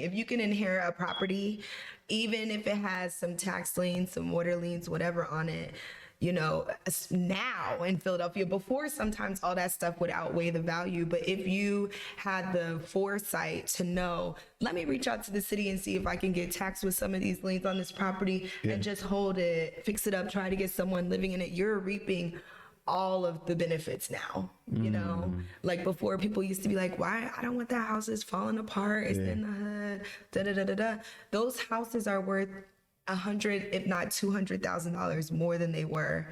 If you can inherit a property, even if it has some tax liens, some water liens, whatever on it, you know, now in Philadelphia, before sometimes all that stuff would outweigh the value. But if you had the foresight to know, let me reach out to the city and see if I can get taxed with some of these liens on this property and just hold it, fix it up, try to get someone living in it, you're reaping all of the benefits now, you know, like before people used to be like, why? I don't want that house is falling apart. It's in the hood, da da da da da. Those houses are worth $100, if not $200,000 more than they were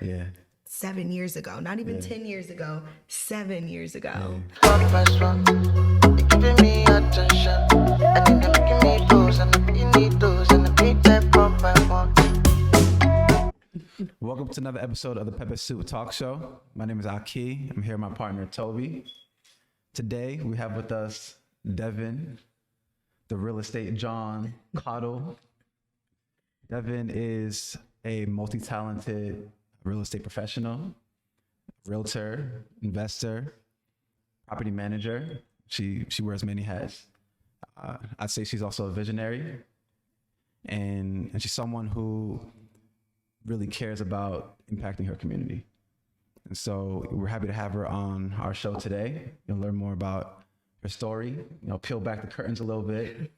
7 years ago. Not even 10 years ago, 7 years ago. Giving me attention. I think you're making me lose, and I you need those, and I need that from my one. Welcome to another episode of the Pepper Soup Talk Show. My name is a.k.a. I'm here with my partner, Toby. Today, we have with us Devon, the Real Estate Jawn Caudle. Devon is a multi-talented real estate professional, realtor, investor, property manager. She wears many hats. I'd say she's also a visionary, and she's someone who really cares about impacting her community. And so we're happy to have her on our show today. You'll learn more about her story, peel back the curtains a little bit.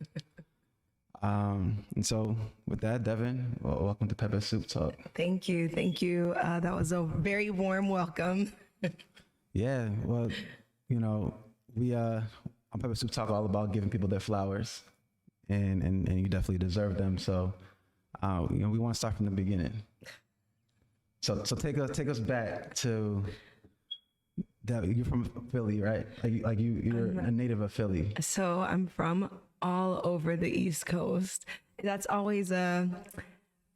And so with that, Devon, welcome to Pepper Soup Talk. Thank you. That was a very warm welcome. Yeah, well, we on Pepper Soup Talk all about giving people their flowers, and you definitely deserve them. So we want to start from the beginning. So take us back to that. You're from Philly, right? You're a native of Philly. So I'm from all over the East Coast. That's always a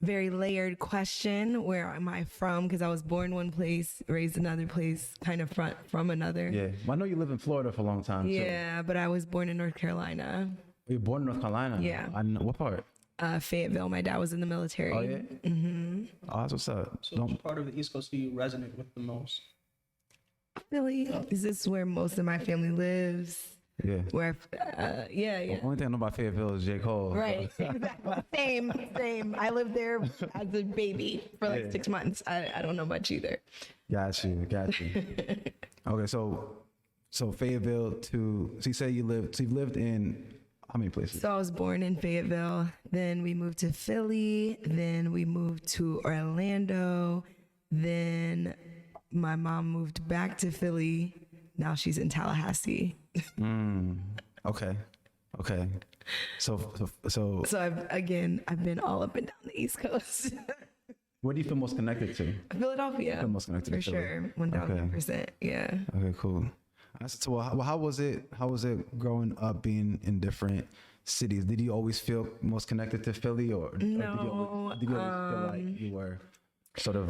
very layered question. Where am I from? Because I was born one place, raised another place, kind of from another. Yeah, well, I know you live in Florida for a long time. Yeah, but I was born in North Carolina. You were born in North Carolina? Yeah. What part? Fayetteville. My dad was in the military. Oh, yeah? Mm-hmm. Oh, that's what's up. So which part of the East Coast do you resonate with the most? Philly. Is this where most of my family lives? Yeah. Where, yeah. The only thing I know about Fayetteville is J. Cole. Right. Exactly. Same. I lived there as a baby for like 6 months. I don't know much either. Got you. Okay, so Fayetteville so you say you've lived in how many places? So I was born in Fayetteville, then we moved to Philly, then we moved to Orlando, then my mom moved back to Philly. Now she's in Tallahassee. Okay. So I've been all up and down the East Coast. Where do you feel most connected to? Philadelphia. Feel most connected for to Philly. sure, 1,000%. Yeah. Okay, cool. So how was it growing up being in different cities? Did you always feel most connected to Philly, or did you always feel like you were sort of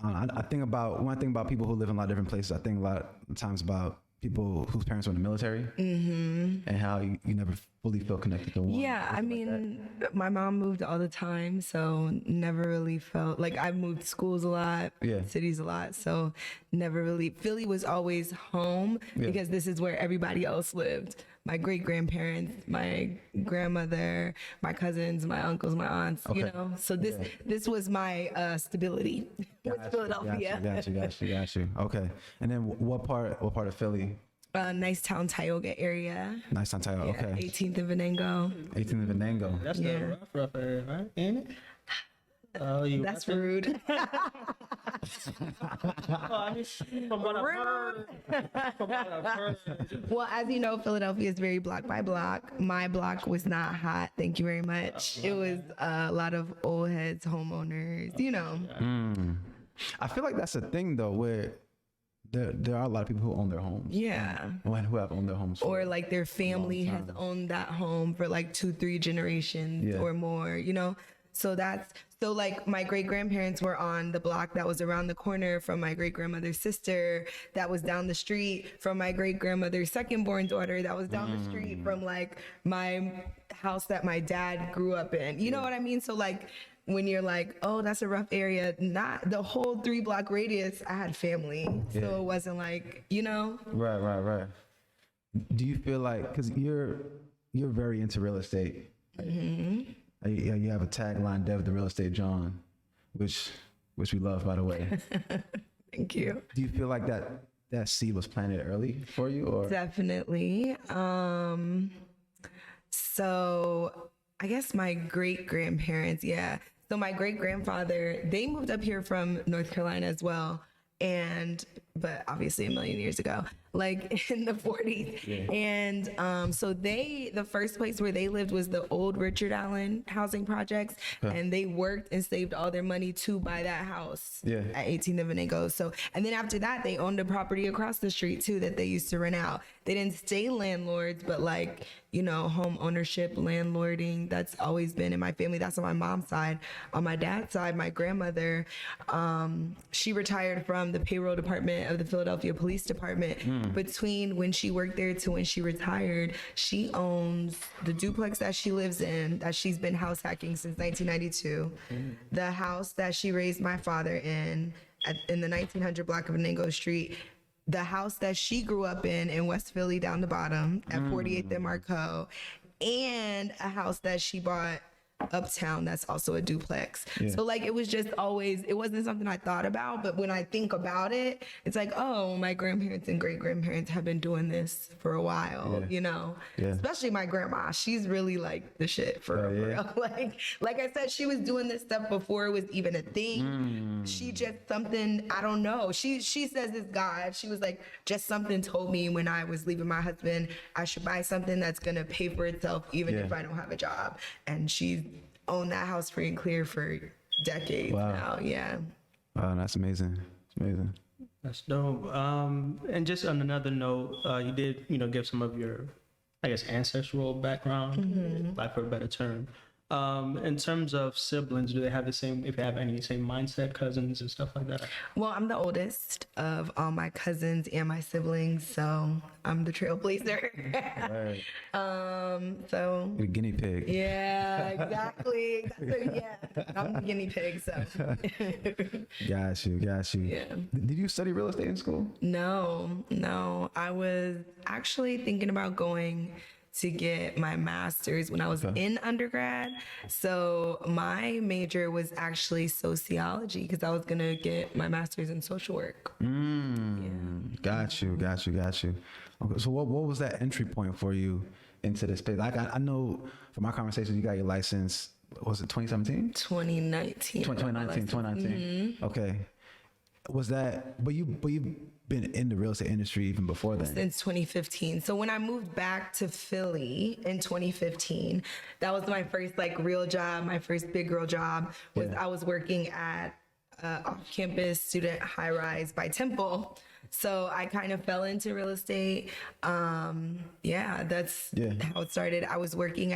when I think about people who live in a lot of different places, I think a lot of times about people whose parents were in the military, and how you never fully feel connected to one. Yeah, I mean, my mom moved all the time, so never really felt like I moved schools a lot, cities a lot, so never really. Philly was always home because this is where everybody else lived. My great-grandparents, my grandmother, my cousins, my uncles, my aunts, So this was my stability with Philadelphia. Got you. Okay. And then what part of Philly? Nice Town, Tioga area. Nice Town, Tioga, okay. 18th and Venango. 18th and Venango. That's the rough area, right? Ain't it? Oh, That's rude. From what I've heard. Well, as you know, Philadelphia is very block by block. My block was not hot. Thank you very much. It was a lot of old heads, homeowners, I feel like that's a thing, though, where there are a lot of people who own their homes. Yeah. Who have owned their homes. Or like their family has owned that home for like 2-3 generations or more, So like my great grandparents were on the block that was around the corner from my great grandmother's sister, that was down the street from my great grandmother's second born daughter, that was down the street from like my house that my dad grew up in. You know what I mean? So like when you're like, oh, that's a rough area, not the whole 3-block radius, I had family. So it wasn't like, Right. Do you feel like, because you're very into real estate. You have a tagline, Dev the Real Estate Jawn, which we love, by the way. Thank you. Do you feel like that seed was planted early for you, or? Definitely. So I guess my great grandparents, yeah. So my great grandfather, they moved up here from North Carolina as well. But obviously a million years ago, like in the 40s. Yeah. And so the first place where they lived was the old Richard Allen housing projects. And they worked and saved all their money to buy that house at 18th and Venango. So, and then after that, they owned a property across the street too that they used to rent out. They didn't stay landlords, but like, you know, home ownership, landlording, that's always been in my family. That's on my mom's side. On my dad's side, my grandmother, she retired from the payroll department of the Philadelphia Police Department. Between when she worked there to when she retired, she owns the duplex that she lives in, that she's been house hacking since 1992. The house that she raised my father in the 1900 block of Venango Street. The house that she grew up in West Philly down the bottom at 48th and Marco, and a house that she bought uptown that's also a duplex. So like it was just always, it wasn't something I thought about, but when I think about it, it's like, oh, my grandparents and great grandparents have been doing this for a while, you know. Especially my grandma, she's really like the shit for real. Like I said, she was doing this stuff before it was even a thing. She just something, I don't know, she says it's God. She was like, just something told me when I was leaving my husband, I should buy something that's gonna pay for itself even if I don't have a job. And she's owned that house free and clear for decades now. Wow, that's amazing. It's amazing. That's dope. And just on another note, you did, you know, give some of your, I guess, ancestral background, like for a better term. In terms of siblings, do they have the same, if you have any same mindset, cousins and stuff like that? Well, I'm the oldest of all my cousins and my siblings, so I'm the trailblazer. So You're a guinea pig. yeah, exactly. So, yeah, I'm the guinea pig. So Got you. Yeah. Did you study real estate in school? No. I was actually thinking about going to get my master's when I was in undergrad. So my major was actually sociology because I was gonna get my master's in social work. Got you. Okay, so what was that entry point for you into this space? Like I know from our conversation, you got your license, was it 2017? 2019. 2019. Okay. Was that, but you've been in the real estate industry even before then? Since 2015. So when I moved back to Philly in 2015, that was my first like real job, my first big girl job was I was working at off-campus student high-rise by Temple. So I kind of fell into real estate. That's how it started. I was working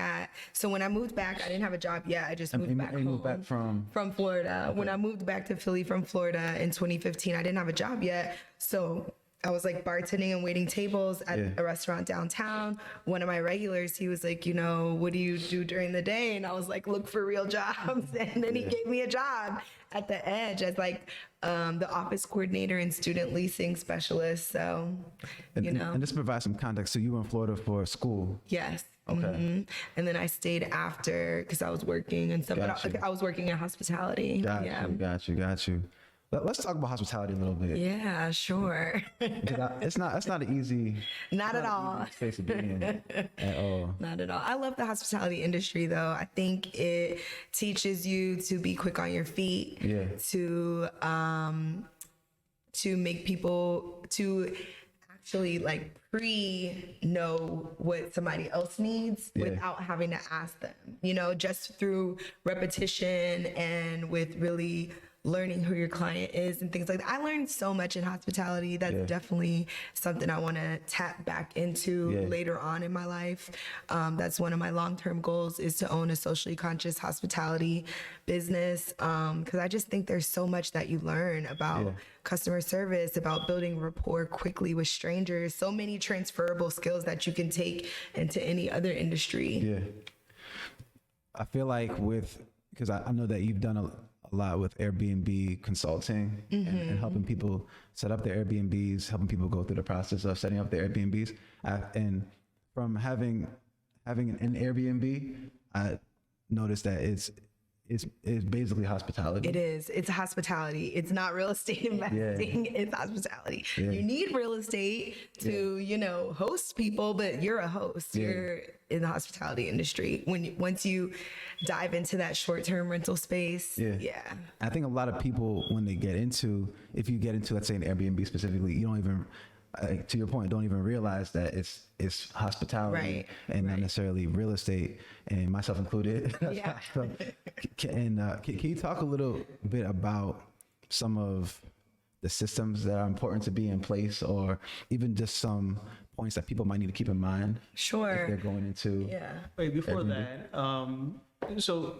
so when I moved back, I didn't have a job yet. I just moved back home. Moved back from Florida. Okay. When I moved back to Philly from Florida in 2015, I didn't have a job yet. So I was like bartending and waiting tables at a restaurant downtown. One of my regulars, he was like, you know, what do you do during the day? And I was like, look for real jobs. And then he gave me a job at the Edge as like the office coordinator and student leasing specialist. So, you know. And this provides some context. So you were in Florida for school? Yes. Okay. And then I stayed after because I was working and stuff. But I was working in hospitality. Got you. Let's talk about hospitality a little bit. Yeah, sure. It's not an easy. Not at all. Space to be in at all. Not at all. I love the hospitality industry, though. I think it teaches you to be quick on your feet. Yeah. To make people to actually like know what somebody else needs without having to ask them. You know, just through repetition and with really learning who your client is and things like that. I learned so much in hospitality. That's definitely something I want to tap back into later on in my life. That's one of my long-term goals is to own a socially conscious hospitality business. Because I just think there's so much that you learn about customer service, about building rapport quickly with strangers, so many transferable skills that you can take into any other industry. Yeah. I feel like because I know that you've done a lot with Airbnb consulting and helping people set up their Airbnbs, helping people go through the process of setting up their Airbnbs. And from having having an Airbnb, I noticed that it's basically hospitality. It is. It's hospitality. It's not real estate investing. It's hospitality. Yeah. You need real estate to, host people, but you're a host. Yeah. You're in the hospitality industry. Once you dive into that short-term rental space, yeah. I think a lot of people, when they get into, if you get into, let's say, an Airbnb specifically, you don't even, to your point, don't even realize that it's hospitality and not necessarily real estate, and myself included. Yeah. Can you talk a little bit about some of the systems that are important to be in place, or even just some points that people might need to keep in mind? Sure. If they're going into. Yeah. Wait, before that, so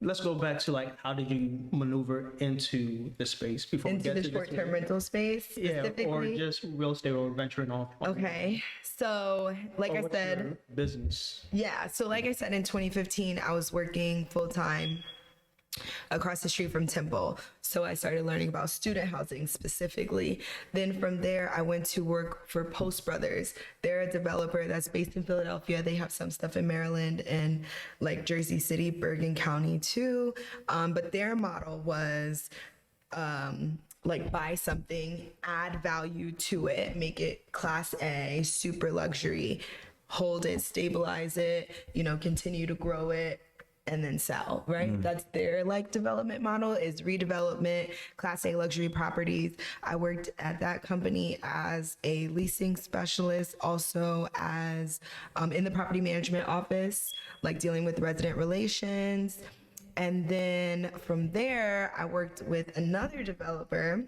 let's go back to like, how did you maneuver into the space before we Into get the to short-term rental space specifically? or just real estate or venturing off? Okay. So, like I What's said, your business. yeah. So, like I said, in 2015, I was working full-time across the street from Temple. So I started learning about student housing specifically. Then from there, I went to work for Post Brothers. They're a developer that's based in Philadelphia. They have some stuff in Maryland and like Jersey City, Bergen County too. But their model was like buy something, add value to it, make it class A, super luxury, hold it, stabilize it, continue to grow it, and then sell, right? That's their like development model, is redevelopment, class A luxury properties. I worked at that company as a leasing specialist, also as in the property management office, like dealing with resident relations. And then from there, I worked with another developer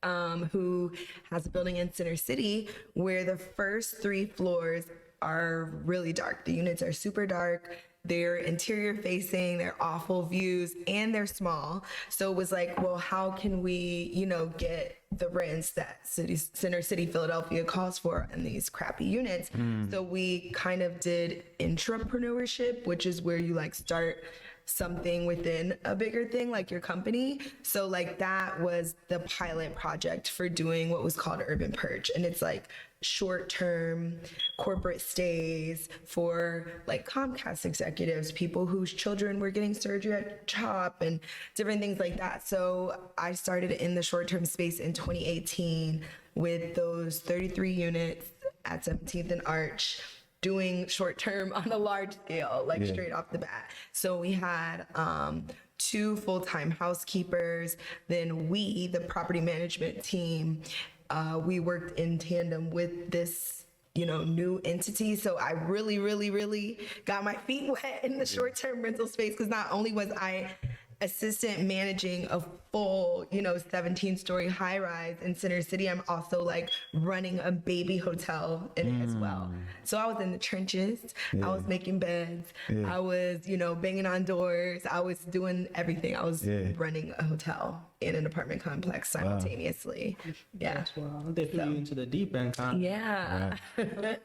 who has a building in Center City where the first 3 floors are really dark. The units are super dark. They're interior facing, they're awful views, and they're small. So it was like, well, how can we, get the rents that Center City, Philadelphia calls for in these crappy units? So we kind of did intrapreneurship, which is where you like start something within a bigger thing, like your company. So like that was the pilot project for doing what was called Urban Purge. And it's like short-term corporate stays for like Comcast executives, people whose children were getting surgery at CHOP and different things like that. So I started in the short-term space in 2018 with those 33 units at 17th and Arch, doing short-term on a large scale, like straight off the bat. So we had 2 full-time housekeepers. Then we, the property management team, we worked in tandem with this, new entity. So I really, really, really got my feet wet in the short-term rental space, because not only was I assistant managing a full, 17-story high-rise in Center City, I'm also like running a baby hotel in it as well. So I was in the trenches. I was making beds. I was, banging on doors. I was doing everything. I was running a hotel in an apartment complex simultaneously. Yeah. That's wild. They threw you into the deep end, kind of. Yeah. And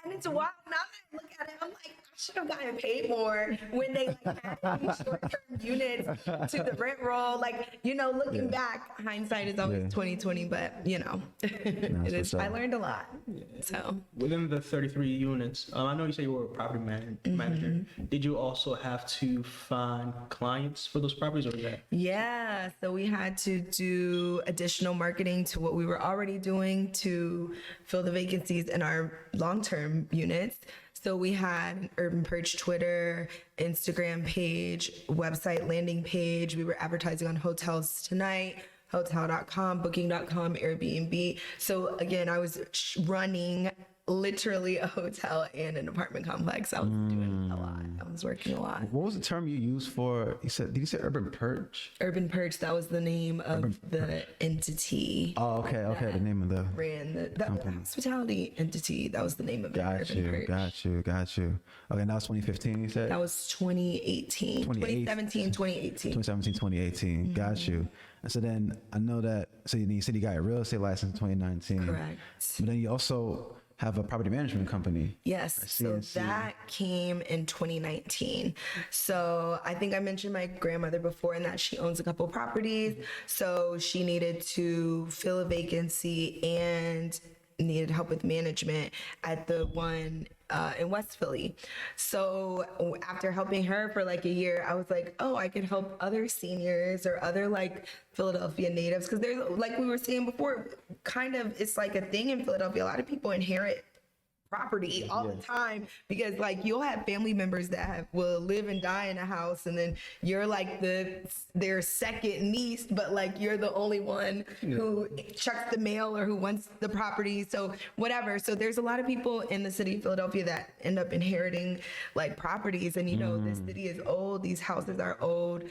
it's wild. Now that I look at it, I'm like, I should have gotten paid more when they like had these short-term units to the rent roll. Like, looking back, hindsight is always 2020, but it is. I learned a lot. So Within the 33 units, I know you say you were a property manager. Did you also have to find clients for those properties, or was that? yeah, so we had to do additional marketing to what we were already doing to fill the vacancies in our long-term units. So we had an Urban Purge Twitter, Instagram page, website landing page. We were advertising on Hotels Tonight, Hotel.com, Booking.com, Airbnb. So again, I was running literally a hotel and an apartment complex. I was doing a lot. I was working a lot. What was the term you used for? Did you say Urban Purge? Urban Purge, that was the name of the entity. Oh, okay, the name of the. Ran the hospitality entity. That was the name of it. Got you. Okay, now it's 2015, you said? That was 2018. 2017, 2018. 2017, 2018. Got you. And so then I know that, so you said you got a real estate license in 2019. Correct. But then you also have a property management company. Yes, so that came in 2019. So I think I mentioned my grandmother before, and that she owns a couple properties. So she needed to fill a vacancy and needed help with management at the one in West Philly. So after helping her for like a year, I was like, oh, I could help other seniors or other like Philadelphia natives, because there's, like we were saying before, kind of it's like a thing in Philadelphia. A lot of people inherit property all the time, because like you'll have family members that will live and die in a house, and then you're like their second niece, but like you're the only one who checks the mail or who wants the property, so whatever. So there's a lot of people in the city of Philadelphia that end up inheriting like properties, and you know, this city is old, these houses are old,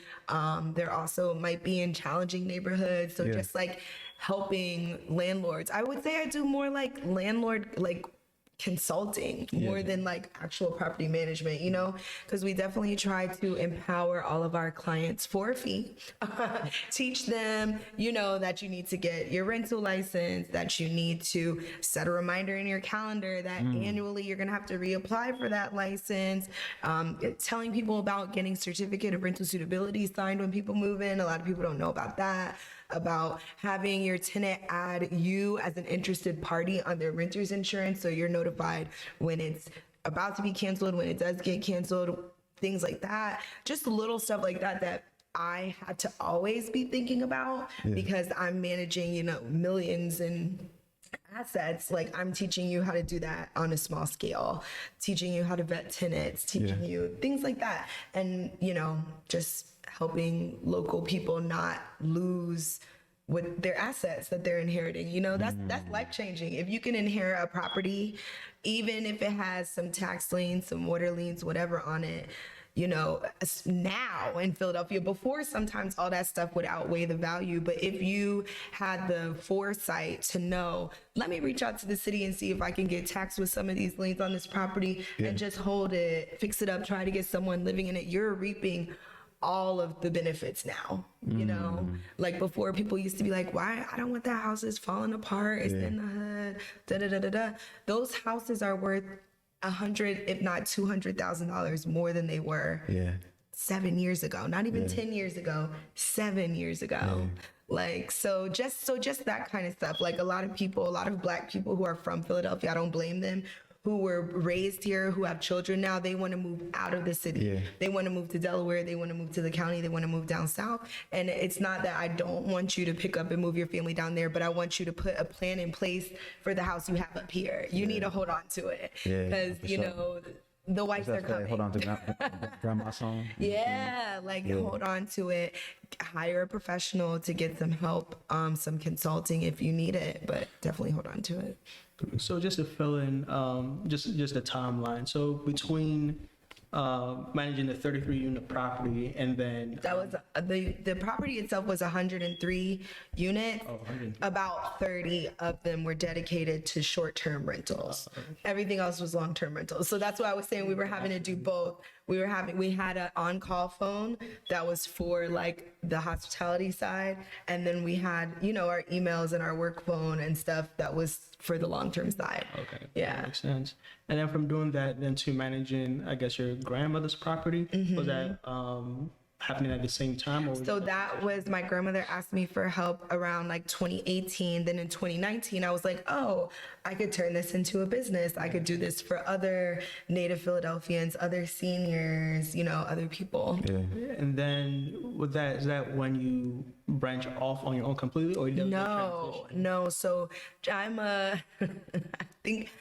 they're also might be in challenging neighborhoods, so just like helping landlords. I would say I do more like landlord like consulting more than like actual property management, you know, because we definitely try to empower all of our clients for a fee. Teach them, you know, that you need to get your rental license, that you need to set a reminder in your calendar that annually you're going to have to reapply for that license. Telling people about getting certificate of rental suitability signed when people move in. A lot of people don't know about that. About having your tenant add you as an interested party on their renter's insurance, so you're notified when it's about to be canceled, when it does get canceled, things like that. Just little stuff like that that I had to always be thinking about because I'm managing, you know, millions in assets. Like I'm teaching you how to do that on a small scale, teaching you how to vet tenants, teaching you things like that, and you know, just helping local people not lose with their assets that they're inheriting. You know, that's life-changing. If you can inherit a property, even if it has some tax liens, some water liens, whatever on it, you know, now in Philadelphia, before sometimes all that stuff would outweigh the value. But if you had the foresight to know, let me reach out to the city and see if I can get taxed with some of these liens on this property and just hold it, fix it up, try to get someone living in it, you're reaping all of the benefits now, you know, like before people used to be like, why? I don't want that house, is falling apart, it's in the hood, da da da da da. Those houses are worth $100,000, if not $200,000 more than they were 7 years ago, not even 10 years ago, 7 years ago. Like, so just that kind of stuff. Like a lot of people, a lot of Black people who are from Philadelphia, I don't blame them, who were raised here, who have children now, they want to move out of the city. They want to move to Delaware. They want to move to the county. They want to move down south. And it's not that I don't want you to pick up and move your family down there, but I want you to put a plan in place for the house you have up here. You need to hold on to it because, you know, the whites are coming. Hold on to grandma's home. Hold on to it. Hire a professional to get some help, some consulting if you need it, but definitely hold on to it. So just to fill in, just a timeline. So between managing the 33-unit property and then that was the property itself was 103 units. About 30 of them were dedicated to short-term rentals. Everything else was long-term rentals. So that's why I was saying we were having to do both. We had an on-call phone that was for like the hospitality side, and then we had, you know, our emails and our work phone and stuff that was for the long-term side. Okay. Yeah. That makes sense. And then from doing that, then to managing, I guess, your grandmother's property, was that happening at the same time? Or So that was, my grandmother asked me for help around like 2018. Then in 2019, I was like, oh, I could turn this into a business. I could do this for other Native Philadelphians, other seniors, you know, other people. And then with that, is that when you branch off on your own completely, or you No. So I'm I think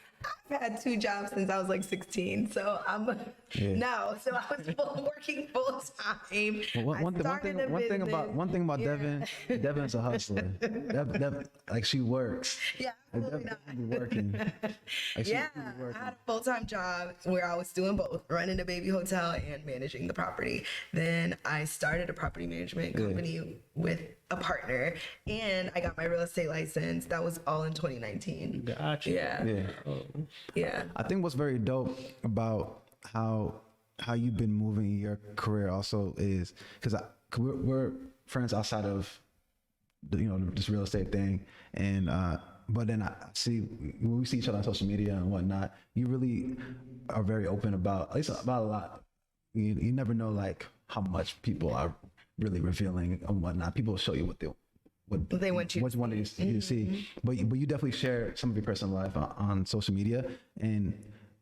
I've had 2 jobs since I was like 16. So So I was working full time. One thing about Devon, Devon's a hustler. Devon, like she works. Yeah, absolutely not. Working. Like I had a full-time job where I was doing both, running a baby hotel and managing the property. Then I started a property management company with a partner, and I got my real estate license. That was all in 2019. Gotcha. Yeah. I think what's very dope about how you've been moving your career also is because we're friends outside of this real estate thing, and but then I see when we see each other on social media and whatnot, you really are very open about, at least about a lot. You never know like how much people are really revealing and whatnot. People will show you what they want you to see, but you definitely share some of your personal life on social media, and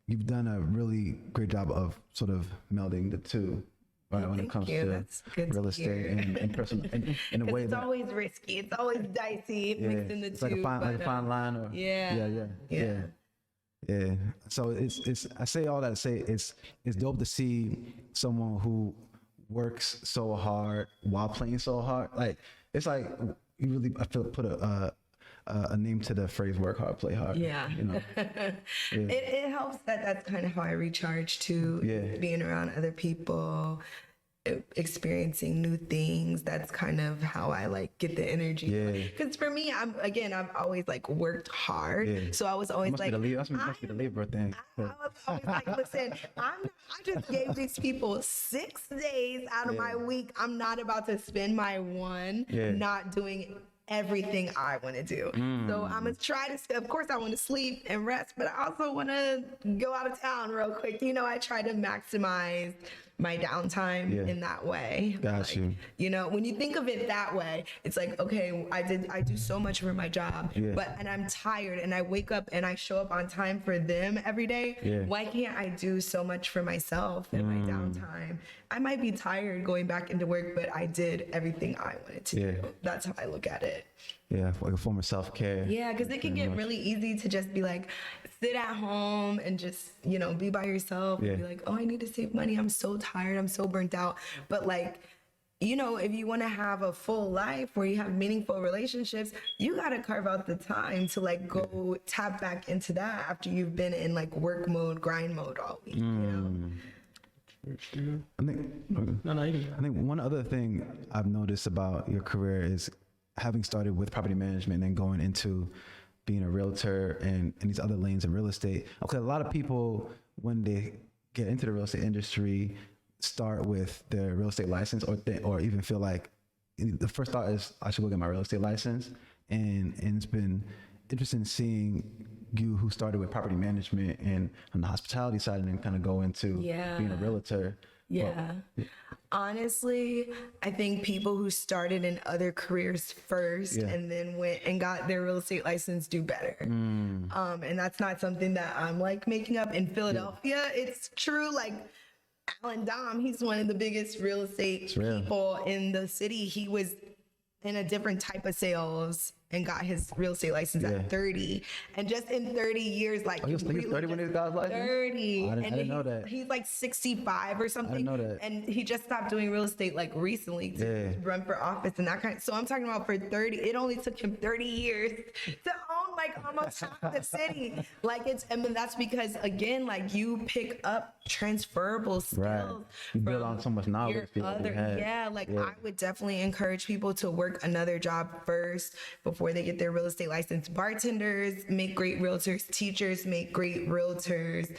you've done a really great job of sort of melding the two, right? When it Thank comes you. to That's good to real estate hear. and personal, in a way It's that always risky. It's always dicey mixing the it's two. like a fine line, or Yeah. yeah. So it's I say all that to say it's dope to see someone who works so hard while playing so hard. Like it's like you really, I feel, put a name to the phrase "work hard, play hard." Yeah. You know. It helps that that's kind of how I recharge too. Yeah. Being around other people, experiencing new things. That's kind of how I like get the energy. Yeah. Because for me, I've always like worked hard. Yeah. So I was always Must like, be the labor thing. I was always like, listen, I just gave these people 6 days out of my week. I'm not about to spend my one not doing everything I want to do. So I'm gonna try to, of course I want to sleep and rest, but I also want to go out of town real quick. You know, I try to maximize my downtime in that way. Got you. You know, when you think of it that way, it's like, okay, I do so much for my job, and I'm tired and I wake up and I show up on time for them every day. Why can't I do so much for myself in my downtime? I might be tired going back into work, but I did everything I wanted to do. That's how I look at it. Yeah, like a form of self-care. Yeah, because it can get really easy to just be like, sit at home and just, you know, be by yourself and be like, oh, I need to save money. I'm so tired. I'm so burnt out. But like, you know, if you want to have a full life where you have meaningful relationships, you got to carve out the time to like go tap back into that after you've been in like work mode, grind mode all week, you know? I think one other thing I've noticed about your career is having started with property management and going into being a realtor and these other lanes in real estate. Okay, a lot of people, when they get into the real estate industry, start with their real estate license or even feel like the first thought is, I should go get my real estate license. And it's been interesting seeing you, who started with property management and on the hospitality side, and then kind of go into being a realtor. Yeah. Honestly, I think people who started in other careers first and then went and got their real estate license do better. And that's not something that I'm like making up. In Philadelphia, it's true. Like Alan Dom, he's one of the biggest real estate people in the city. He was in a different type of sales and got his real estate license at 30. And just in 30 years, like... he was 30 when he got his license? 30. I didn't know that. He's like 65 or something. I didn't know that. And he just stopped doing real estate like recently to run for office and that kind of... So I'm talking about for 30, it only took him 30 years to own like almost half the city. Like it's... I mean, that's because, again, like you pick up transferable skills. Right. You build on so much knowledge. I would definitely encourage people to work another job first before they get their real estate license. Bartenders make great realtors. Teachers make great realtors.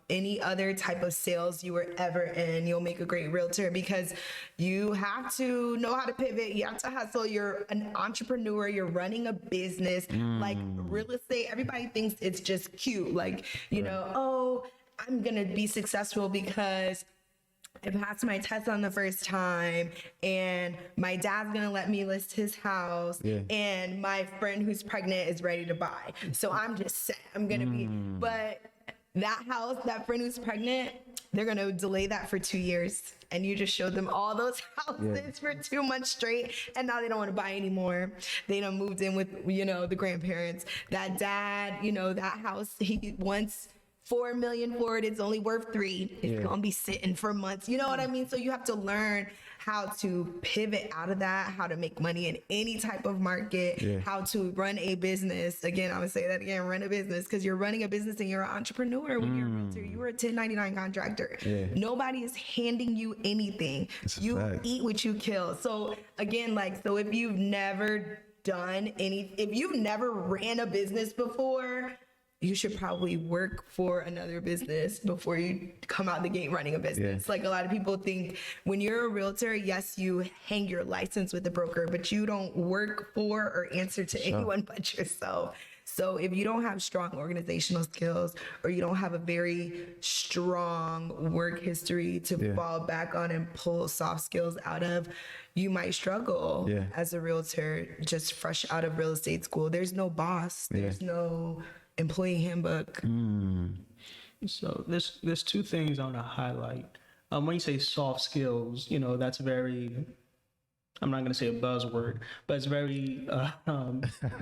Any other type of sales you were ever in, you'll make a great realtor, because you have to know how to pivot. You have to hustle. You're an entrepreneur. You're running a business. Like real estate, everybody thinks it's just cute. Like, you know, oh, I'm going to be successful because I passed my test on the first time and my dad's gonna let me list his house and my friend who's pregnant is ready to buy. So I'm just set. I'm gonna be, but that house, that friend who's pregnant, they're gonna delay that for 2 years. And you just showed them all those houses for 2 months straight. And now they don't want to buy anymore. They done moved in with, you know, the grandparents. That dad, you know, that house, he wants $4 million for it. It's only worth $3 million. It's gonna be sitting for months. You know what I mean? So you have to learn how to pivot out of that, how to make money in any type of market, how to run a business. Again, I'm gonna say that again, run a business, because you're running a business and you're an entrepreneur. When you're a realtor, you're a 1099 contractor. Nobody is handing you anything. You eat what you kill. So again, like, so if you've never if you've never ran a business before, you should probably work for another business before you come out the gate running a business. Like a lot of people think when you're a realtor, yes, you hang your license with the broker, but you don't work for or answer to anyone but yourself. So if you don't have strong organizational skills, or you don't have a very strong work history to fall back on and pull soft skills out of, you might struggle as a realtor just fresh out of real estate school. There's no boss. There's no employee handbook. So there's two things I want to highlight. When you say soft skills, that's very, I'm not going to say a buzzword, but it's very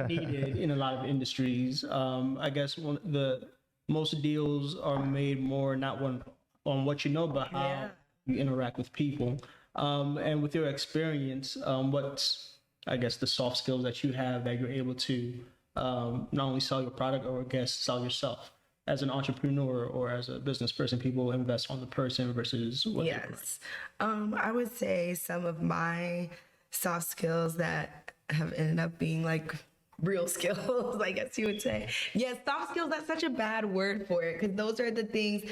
needed in a lot of industries. I guess the most deals are made more not on what you know, but how you interact with people. And with your experience, what's, I guess, the soft skills that you have that you're able to not only sell your product or, I guess, sell yourself? As an entrepreneur or as a business person, people invest on the person versus what Yes. I would say some of my soft skills that have ended up being like real skills, I guess you would say. Yes, soft skills, that's such a bad word for it, because those are the things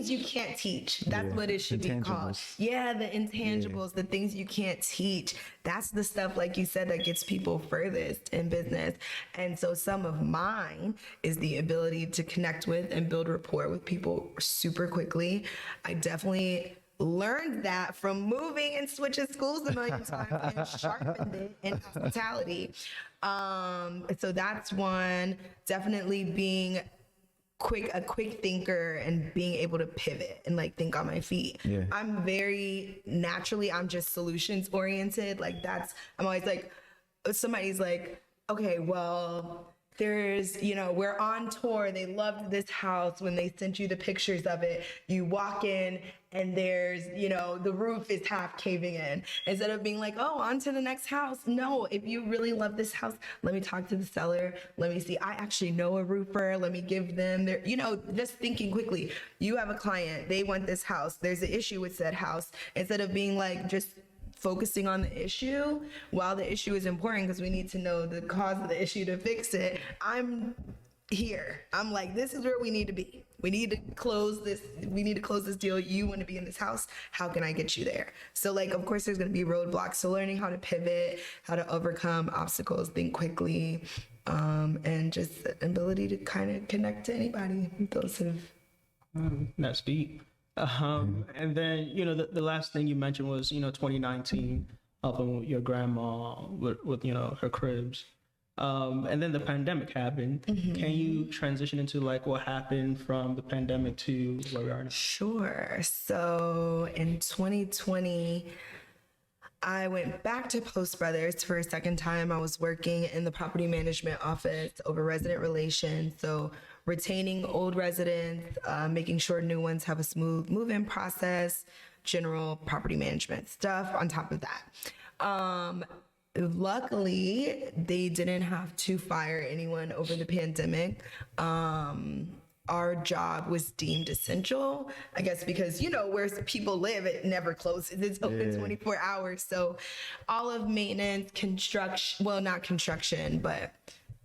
you can't teach. That's what it should be called. Yeah, the intangibles, the things you can't teach. That's the stuff, like you said, that gets people furthest in business. And so some of mine is the ability to connect with and build rapport with people super quickly. I definitely learned that from moving and switching schools a million times and sharpened it in hospitality. So that's one. Definitely being a quick thinker and being able to pivot and like think on my feet. Yeah. I'm just solutions oriented. I'm always like, somebody's like, okay, well, there's, we're on tour. They loved this house when they sent you the pictures of it. You walk in and there's, the roof is half caving in. Instead of being like, oh, on to the next house. No, if you really love this house, let me talk to the seller. Let me see. I actually know a roofer. Let me give them their, just thinking quickly. You have a client. They want this house. There's an issue with said house. Instead of being like, just focusing on the issue, while the issue is important because we need to know the cause of the issue to fix it, I'm here. I'm like, this is where we need to be. We need to close this. We need to close this deal. You want to be in this house. How can I get you there? So of course there's going to be roadblocks. So learning how to pivot, how to overcome obstacles, think quickly, and just the ability to kind of connect to anybody. That's deep. And then, the last thing you mentioned was, 2019, helping your grandma with her cribs. And then the pandemic happened. Mm-hmm. Can you transition into what happened from the pandemic to where we are now? Sure. So in 2020, I went back to Post Brothers for a second time. I was working in the property management office over resident relations. So retaining old residents, making sure new ones have a smooth move-in process, general property management stuff on top of that. Luckily, they didn't have to fire anyone over the pandemic. Our job was deemed essential, I guess, because, where people live, it never closes. It's open 24 hours. So all of maintenance, construction, well, not construction, but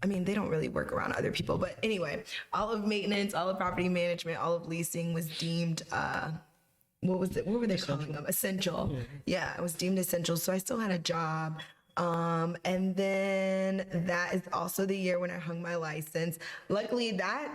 they don't really work around other people. But anyway, all of maintenance, all of property management, all of leasing was deemed, what were they calling them? Essential. Yeah, it was deemed essential. So I still had a job. And then that is also the year when I hung my license. Luckily, that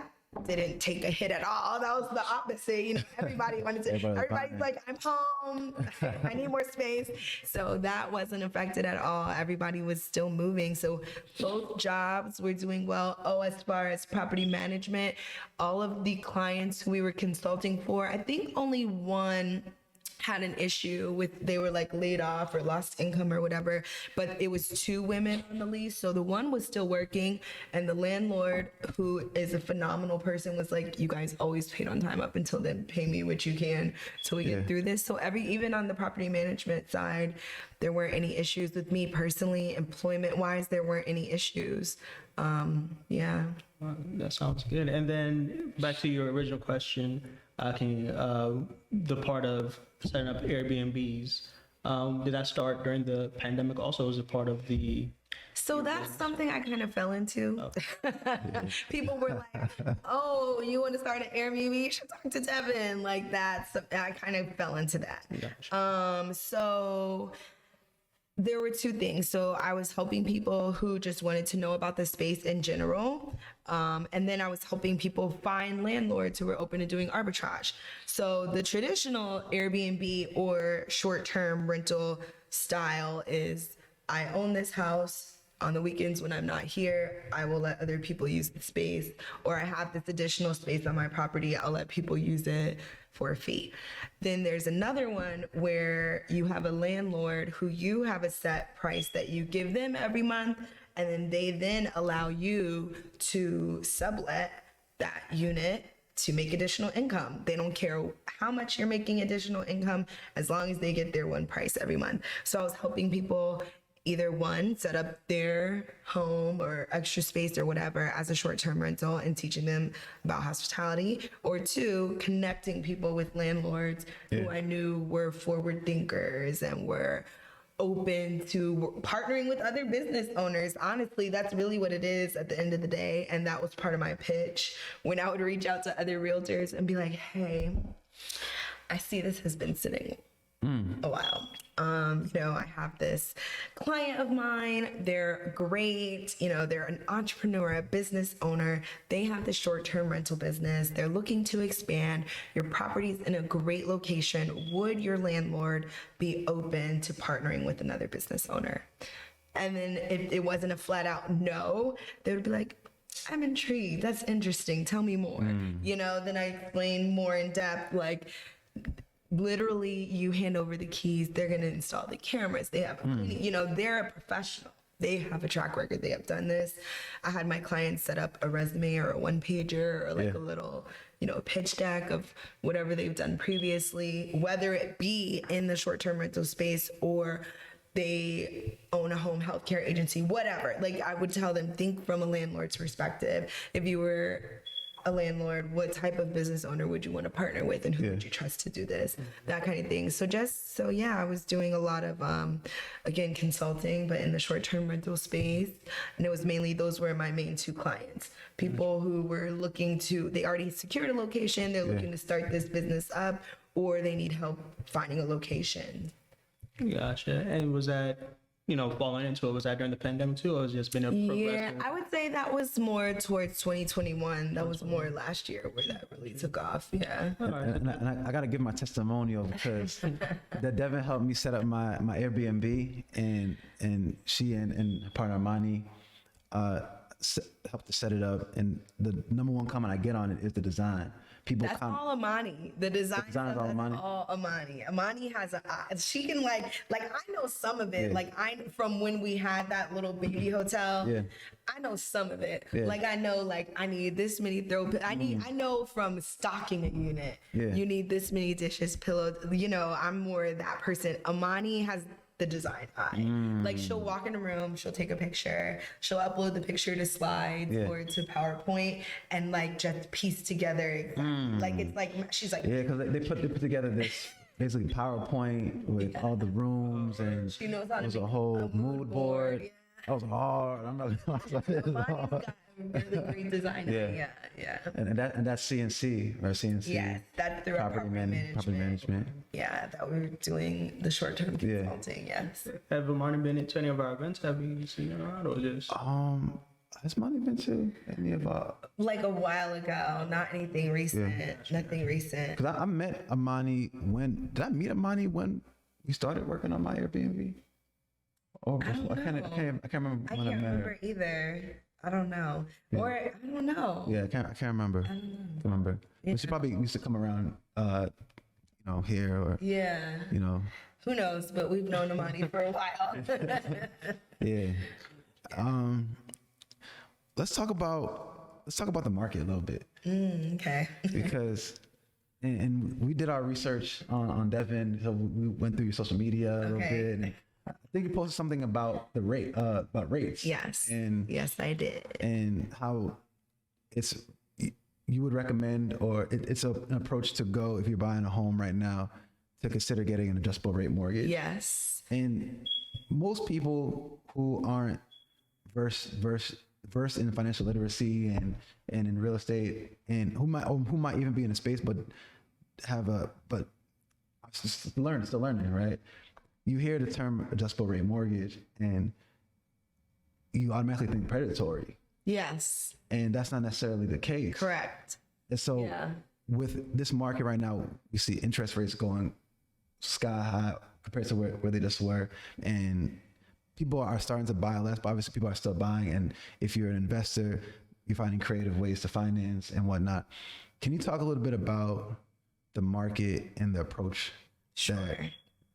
didn't take a hit at all. That was the opposite. Everybody's like, I'm home. I need more space. So that wasn't affected at all. Everybody was still moving. So both jobs were doing well. As far as property management, all of the clients who we were consulting for, I think only one had an issue with, they were laid off or lost income or whatever, but it was 2 women on the lease. So the one was still working, and the landlord, who is a phenomenal person, was like, you guys always paid on time up until then, pay me what you can till we get through this. So even on the property management side, there weren't any issues with me personally. Employment wise, there weren't any issues. That sounds good. And then back to your original question, the part of setting up Airbnbs, did that start during the pandemic also? Was it part of the... So that's something I kind of fell into. People were like, oh, you want to start an Airbnb? You should talk to Devon. I kind of fell into that. Gotcha. So there were 2 things. So I was helping people who just wanted to know about the space in general. And then I was helping people find landlords who were open to doing arbitrage. So the traditional Airbnb or short-term rental style is, I own this house, On the weekends when I'm not here, I will let other people use the space, or I have this additional space on my property. I'll let people use it for a fee. Then there's another one where you have a landlord who you have a set price that you give them every month, and then they then allow you to sublet that unit to make additional income. They don't care how much you're making additional income as long as they get their one price every month. So I was helping people either one, set up their home or extra space or whatever as a short-term rental and teaching them about hospitality, or two, connecting people with landlords who I knew were forward thinkers and were open to partnering with other business owners. Honestly, that's really what it is at the end of the day. And that was part of my pitch when I would reach out to other realtors and be like, hey, I see this has been sitting a while. I have this client of mine. They're great. They're an entrepreneur, a business owner. They have the short-term rental business. They're looking to expand. Your property's in a great location. Would your landlord be open to partnering with another business owner? And then if it wasn't a flat out no, they would be like, I'm intrigued. That's interesting. Tell me more. Then I explain more in depth, like, literally you hand over the keys, they're going to install the cameras, they have they're a professional, they have a track record, they have done this. I had my clients set up a resume or a one pager or like a little pitch deck of whatever they've done previously, whether it be in the short-term rental space or they own a home healthcare agency, whatever. Like, I would tell them, think from a landlord's perspective. If you were a landlord, what type of business owner would you want to partner with, and who would you trust to do this, that kind of thing. I was doing a lot of again, consulting, but in the short-term rental space, and it was mainly, those were my main two clients, people who were they already secured a location, they're looking to start this business up, or they need help finding a location. Gotcha. And was that falling into it, was that during the pandemic too, or was it just been a progressive? Yeah, I would say that was more towards 2021. That was more last year where that really took off. Yeah. And I got to give my testimonial because that Devon helped me set up my Airbnb, and she and her partner Amani helped to set it up. And the number one comment I get on it is the design. That's all Amani. The design is all Amani. All Amani. Amani has she can like I know some of it. Like, from when we had that little baby hotel. Yeah. I know some of it. Yeah. Like, I know, like, I need this many I know from stocking a unit. Yeah. You need this many dishes, pillows. I'm more that person. Amani has the design eye. Like, she'll walk in a room, she'll take a picture, she'll upload the picture to slides or to PowerPoint, and like just piece together exactly. Like, it's like she's like, because they put together this basically PowerPoint with all the rooms, and she knows how to it was make a whole mood board. That was hard. I'm not gonna lie. Really great designer. Yeah. And that's CNC or CNC. Yes, that's through property management. Yeah, that we were doing the short-term consulting. Yes. Have Amani been to any of our events? Have you seen her around, or just? Has Amani been to any of our? Like a while ago, not anything recent. Yeah. Nothing recent. Because I met Amani did I meet Amani when we started working on my Airbnb? Or before? I can't remember when I met her. I can't remember either. I don't know. Yeah. Or I don't know. Yeah, I can't remember. I don't remember. Yeah. But she probably used to come around, here or. Yeah. Who knows? But we've known Amani for a while. Yeah. Let's talk about the market a little bit. Okay. Because. And we did our research on Devon, so we went through your social media a little bit. And I think you posted something about the rate, about rates. Yes. Yes, I did. And how you would recommend, or it's an approach to go if you're buying a home right now, to consider getting an adjustable rate mortgage. Yes. And most people who aren't versed in financial literacy and in real estate, and who might even be in a space but still learning, right? You hear the term adjustable rate mortgage and you automatically think predatory. Yes. And that's not necessarily the case. Correct. And so with this market right now, we see interest rates going sky high compared to where they just were. And people are starting to buy less, but obviously people are still buying. And if you're an investor, you're finding creative ways to finance and whatnot. Can you talk a little bit about the market and the approach that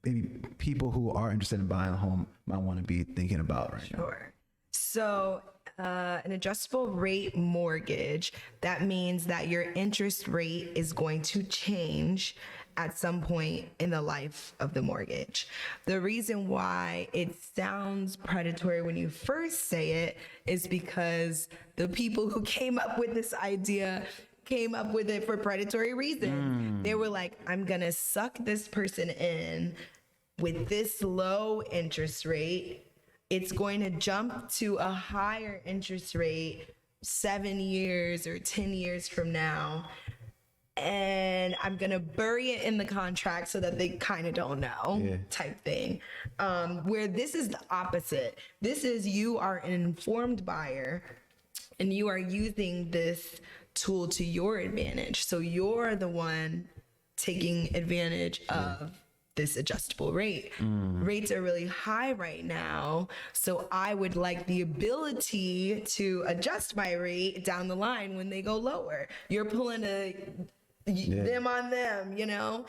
maybe people who are interested in buying a home might want to be thinking about right now? Sure. So an adjustable rate mortgage, that means that your interest rate is going to change at some point in the life of the mortgage. The reason why it sounds predatory when you first say it is because the people who came up with this idea came up with it for predatory reasons. They were like, I'm gonna suck this person in with this low interest rate. It's going to jump to a higher interest rate 7 years or 10 years from now. And I'm going to bury it in the contract so that they kind of don't know type thing. Where this is the opposite. This is, you are an informed buyer and you are using this tool to your advantage. So you're the one taking advantage of this adjustable rate. Rates are really high right now. So I would like the ability to adjust my rate down the line when they go lower. You're pulling them on them, you know?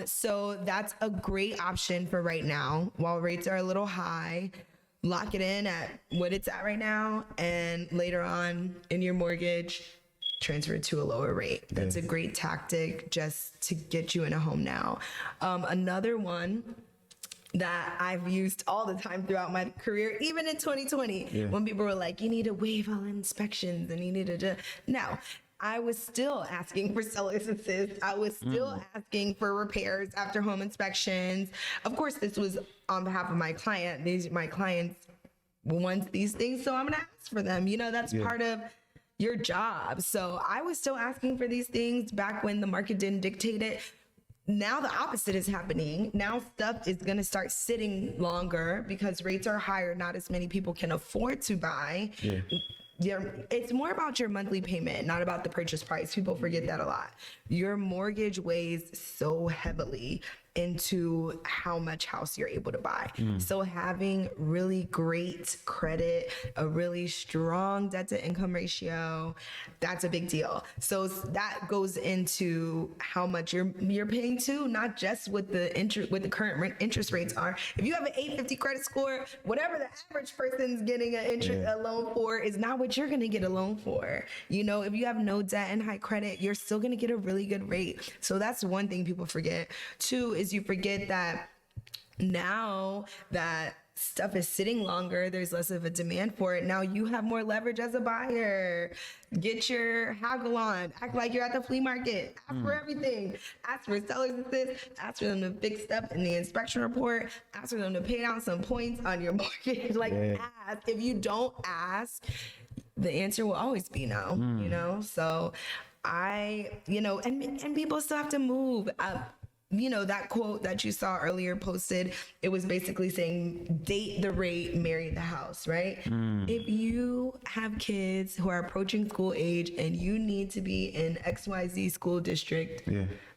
So that's a great option for right now. While rates are a little high, lock it in at what it's at right now. And later on in your mortgage, transfer it to a lower rate. That's a great tactic just to get you in a home now. Another one that I've used all the time throughout my career, even in 2020, when people were like, you need to waive all inspections and you need to no. I was still asking for seller's assist. I was still asking for repairs after home inspections. Of course, this was on behalf of my client. My clients want these things, so I'm gonna ask for them. You know, that's part of your job. So I was still asking for these things back when the market didn't dictate it. Now the opposite is happening. Now stuff is going to start sitting longer because rates are higher. Not as many people can afford to buy. It's more about your monthly payment, not about the purchase price. People forget that a lot. Your mortgage weighs so heavily into how much house you're able to buy. So having really great credit, a really strong debt to income ratio, that's a big deal. So that goes into how much you're paying too, not just what the current interest rates are. If you have an 850 credit score, whatever the average person's getting a loan for is not what you're going to get a loan for. You know, if you have no debt and high credit, you're still going to get a really good rate. So that's one thing people forget. Two is you forget that now that stuff is sitting longer, there's less of a demand for it. Now you have more leverage as a buyer. Get your haggle on. Act like you're at the flea market. Ask for everything. Ask for seller's assist. Ask for them to fix stuff in the inspection report. Ask for them to pay down some points on your mortgage. Ask. If you don't ask, the answer will always be no, you know? So and people still have to move up. You know, that quote that you saw earlier posted, it was basically saying, date the rate, marry the house, right? If you have kids who are approaching school age and you need to be in XYZ school district,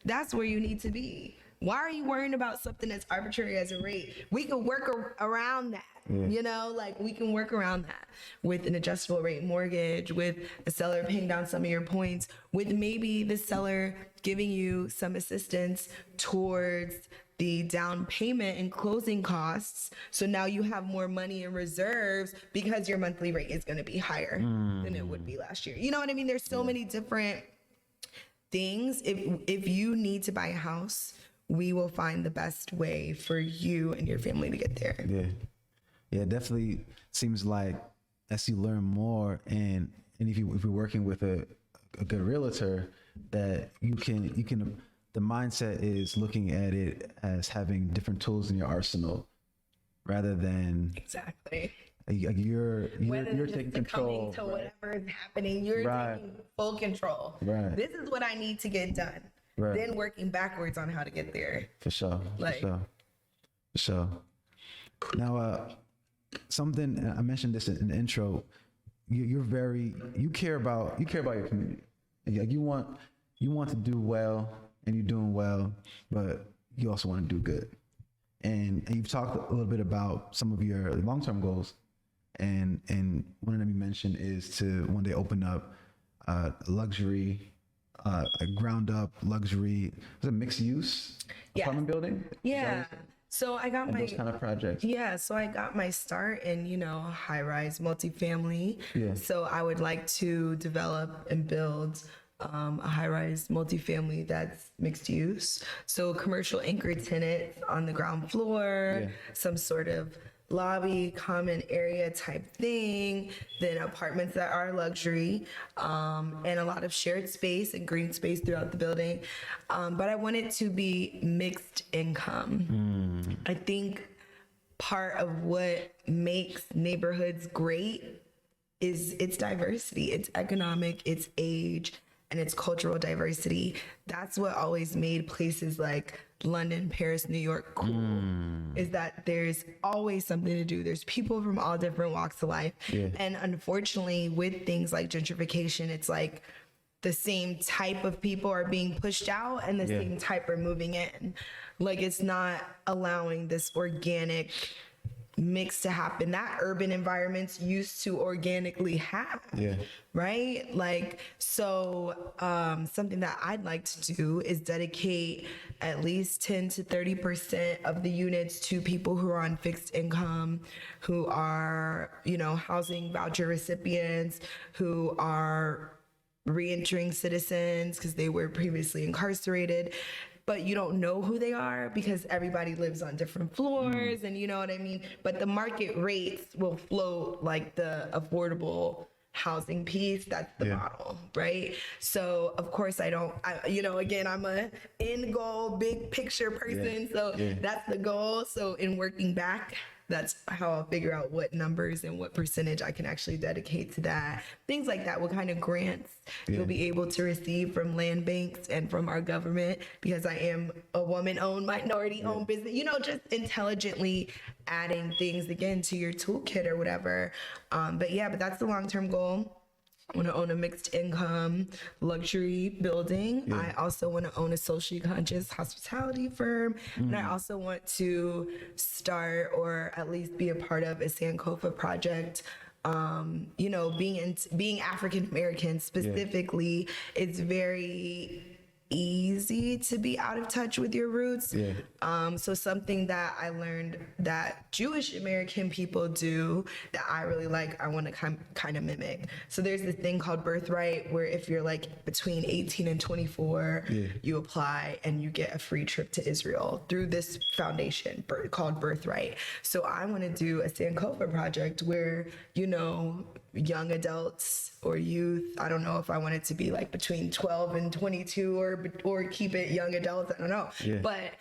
that's where you need to be. Why are you worrying about something that's arbitrary as a rate? We can work around that. You know, like we can work around that with an adjustable rate mortgage, with a seller paying down some of your points, with maybe the seller giving you some assistance towards the down payment and closing costs. So now you have more money in reserves because your monthly rate is going to be higher than it would be last year. You know what I mean? There's so many different things. If you need to buy a house, we will find the best way for you and your family to get there. Yeah, it definitely seems like as you learn more and if you're working with a good realtor, that you can the mindset is looking at it as having different tools in your arsenal rather than you're taking control to whatever is happening. You're taking full control. This is what I need to get done. Then working backwards on how to get there. For sure. Now, something I mentioned this in the intro. You care about your community. Like you want to do well, and you're doing well, but you also want to do good. and you've talked a little bit about some of your long-term goals, and one of them you mentioned is to one day open up luxury, a ground-up luxury, was it mixed use apartment building? Yeah. So I got Those kind of projects. Yeah, so I got my start in, high-rise multifamily. Yeah. So I would like to develop and build a high-rise multifamily that's mixed use. So commercial anchor tenants on the ground floor, some sort of lobby, common area type thing, then apartments that are luxury, and a lot of shared space and green space throughout the building. But I want it to be mixed income. I think part of what makes neighborhoods great is its diversity, its economic, its age, and its cultural diversity. That's what always made places like London, Paris, New York cool, is that there's always something to do. There's people from all different walks of life. And unfortunately, with things like gentrification, it's like the same type of people are being pushed out and the same type are moving in. Like, it's not allowing this organic mix to happen that urban environments used to organically have. Right? Like, so something that I'd like to do is dedicate at least 10 to 30% of the units to people who are on fixed income, who are, housing voucher recipients, who are reentering citizens because they were previously incarcerated, but you don't know who they are because everybody lives on different floors, and you know what I mean? But the market rates will float like the affordable housing piece. That's the model, right? So of course again, I'm a end goal, big picture person. So that's the goal. So in working back, that's how I'll figure out what numbers and what percentage I can actually dedicate to that. Things like that, what kind of grants you'll be able to receive from land banks and from our government, because I am a woman-owned, minority-owned business, just intelligently adding things, again, to your toolkit or whatever. But that's the long-term goal. I want to own a mixed income luxury building. I also want to own a socially conscious hospitality firm. And I also want to start, or at least be a part of, a Sankofa project. Being African American specifically, it's very easy to be out of touch with your roots. So something that I learned that Jewish American people do that I really like, I want to kind of mimic. So there's this thing called birthright, where if you're like between 18 and 24, you apply and you get a free trip to Israel through this foundation called Birthright. So I want to do a Sankofa project where, young adults or youth, I don't know if I want it to be like between 12 and 22 or keep it young adults, I don't know. But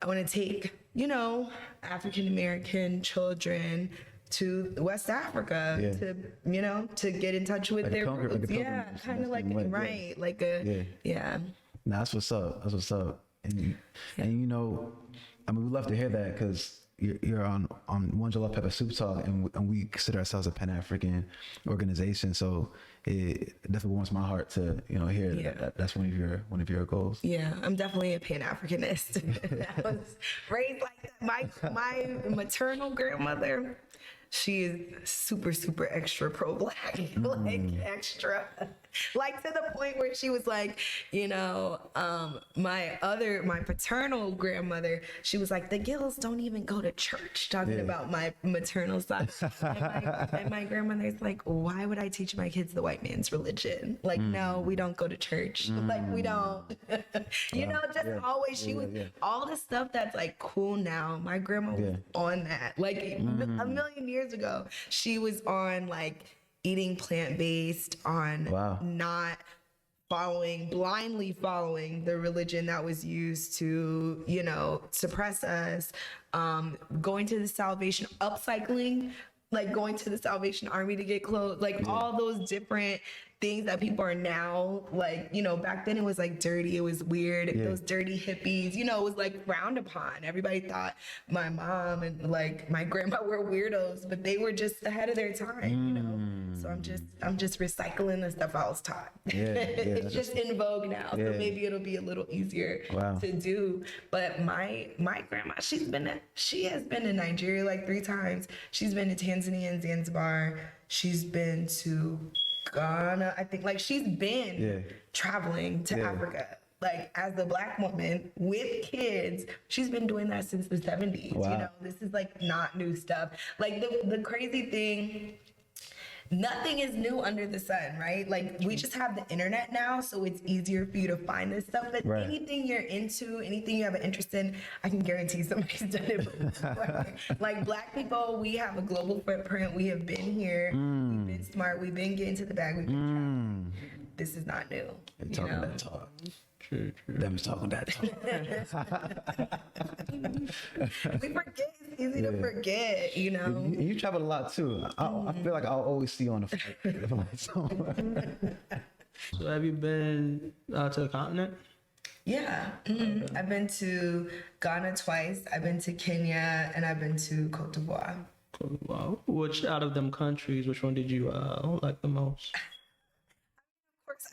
I want to take, African American children to West Africa to get in touch with their roots. Kind of like, right. Like a, Nah, that's what's up. That's what's up. And we love to hear that, because you're on One Jollof Pepper Soup Talk, and we consider ourselves a Pan-African organization. So it definitely warms my heart to hear that that's one of your goals. Yeah, I'm definitely a Pan-Africanist. I was raised like that. My maternal grandmother, she is super, super extra pro-Black, like extra, like to the point where she was like, my paternal grandmother, she was like, the Gills don't even go to church, talking about my maternal side. And my grandmother's like, why would I teach my kids the white man's religion? Like, no, we don't go to church. Like, we don't, always, she was, all the stuff that's like cool now, my grandma was on that. Like a million years ago, she was on like eating plant-based, on not blindly following the religion that was used to, suppress us, going to the Salvation, upcycling, like going to the Salvation Army to get clothes, like all those different things that people are now like, you know, back then it was like dirty, it was weird, those dirty hippies, you know, it was like frowned upon. Everybody thought my mom and like my grandma were weirdos, but they were just ahead of their time, you know. So I'm just recycling the stuff I was taught. It's just in vogue now, so maybe it'll be a little easier to do. But my grandma, she has been to Nigeria like 3 times. She's been to Tanzania and Zanzibar. She's been to Ghana, I think. Like, she's been traveling to Africa. Like, as a Black woman with kids, she's been doing that since the 70s. You know, this is like not new stuff. Like, the crazy thing, nothing is new under the sun, right? Like, we just have the internet now, so it's easier for you to find this stuff. But anything you're into, anything you have an interest in, I can guarantee somebody's done it before. Like, Black people, we have a global footprint. We have been here. We've been smart. We've been getting to the bag. We've been traveling. This is not new. They're talking that talk. Them's talking that talk. We forget. It's easy to forget, you know. You travel a lot too. I feel like I'll always see you on the flight somewhere. So have you been to the continent? Yeah. I've been to Ghana twice. I've been to Kenya, and I've been to Cote d'Ivoire. Wow. Which out of them countries, which one did you like the most?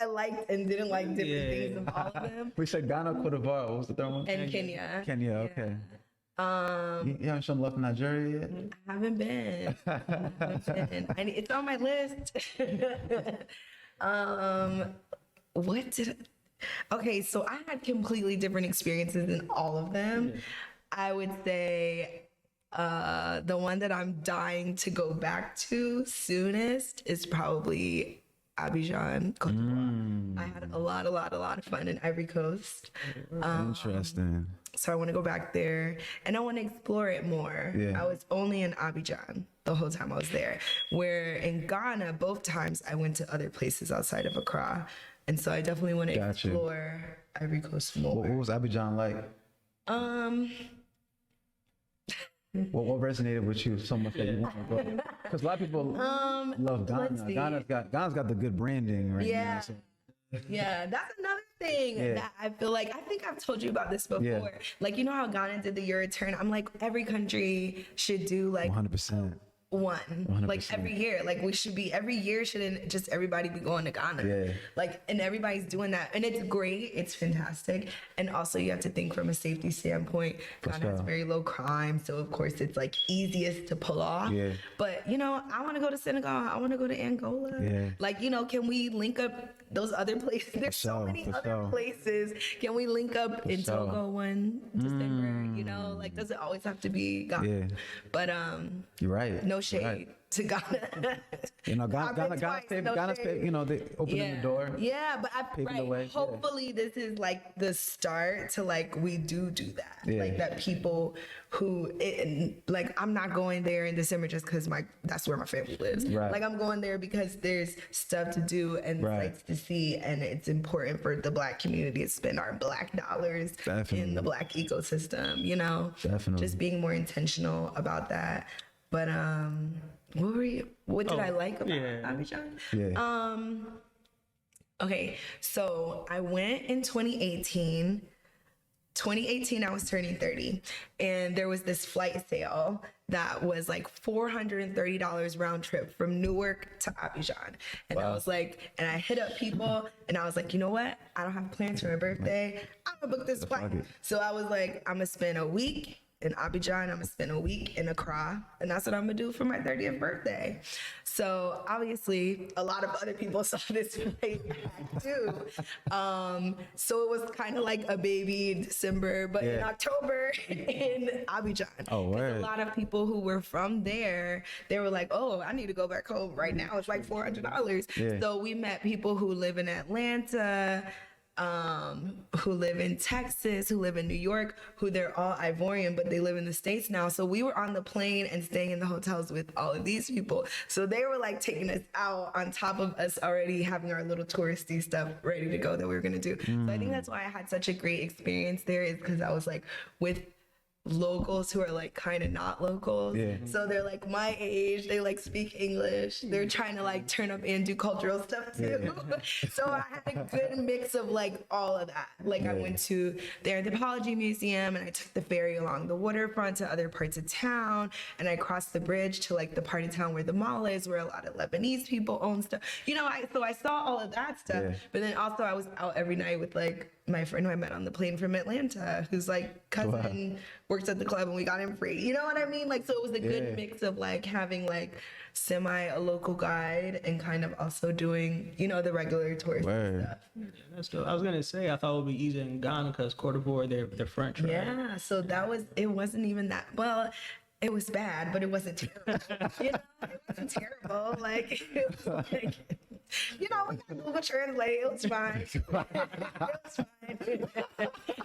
I liked and didn't like different things of all of them. We said Ghana, Cote d'Ivoire. What was the third one? And Kenya. Kenya, okay. You haven't shown love to Nigeria yet? I haven't been. It's on my list. Okay, so I had completely different experiences in all of them. I would say the one that I'm dying to go back to soonest is probably Abidjan, Cote d'Ivoire. I had a lot of fun in Ivory Coast. Interesting. So I want to go back there and I want to explore it more. I was only in Abidjan the whole time I was there. Where in Ghana, both times I went to other places outside of Accra. And so I definitely want to explore Ivory Coast more. What was Abidjan like? What resonated with you so much that you want to go? Because a lot of people love Ghana. Ghana's got the good branding right now. So. Yeah, that's another thing that I feel like, I think I've told you about this before. Like, you know how Ghana did the Euro turn? I'm like, every country should do like 100%. One 100%. Like every year, like we should be every year, shouldn't just everybody be going to Ghana? Like, and everybody's doing that, and it's great, it's fantastic. And also you have to think from a safety standpoint. Ghana has very low crime, so of course it's like easiest to pull off. But you know, I want to go to Senegal, I want to go to Angola. Like, you know, can we link up those other places? There's so many other places. Can we link up in Togo one December? You know, like, does it always have to be Ghana? But you're right. No shade to Ghana. You know, Ghana's paid, you know, they opening the door. But the way. Hopefully this is like the start to like, we do that. Like that people who, like, I'm not going there in December just because that's where my family lives. Like, I'm going there because there's stuff to do and sights to see, and it's important for the Black community to spend our Black dollars in the Black ecosystem, you know? Just being more intentional about that. But what did I like about Abidjan? Okay, so I went in 2018. 2018, I was turning 30, and there was this flight sale that was like $430 round trip from Newark to Abidjan. And I was like, and I hit up people, and I was like, you know what? I don't have plans for my birthday. I'm gonna book this flight. So I was like, I'm gonna spend a week in Abidjan, I'm gonna spend a week in Accra, and that's what I'm gonna do for my 30th birthday. So obviously a lot of other people saw this flight too. So it was kind of like a baby in December, but in October in Abidjan. A lot of people who were from there, they were like, oh, I need to go back home right now. It's like $400. So we met people who live in Atlanta, who live in Texas, who live in New York, who they're all Ivorian, but they live in the States now. So we were on the plane and staying in the hotels with all of these people. So they were like taking us out on top of us already having our little touristy stuff ready to go that we were going to do. So I think that's why I had such a great experience there, is because I was like with locals who are like kind of not locals. Yeah. So they're like my age, they like speak English, they're trying to like turn up and do cultural stuff too. So I had a good mix of like all of that. Like I went to the Anthropology Museum and I took the ferry along the waterfront to other parts of town, and I crossed the bridge to like the part of town where the mall is, where a lot of Lebanese people own stuff. You know, so I saw all of that stuff, but then also I was out every night with like my friend who I met on the plane from Atlanta, whose like cousin works at the club and we got him free. You know what I mean? Like, so it was a good mix of like having like semi a local guide and kind of also doing, you know, the regular tourist stuff. Yeah, that's dope. I was gonna say I thought it would be easier in Ghana because Cote d'Ivoire they're French, right? Yeah, so it wasn't even that, well, it was bad, but it wasn't terrible. You know, it wasn't terrible. Like, it was like, you know, we got Google Translate. It was fine. It was fine.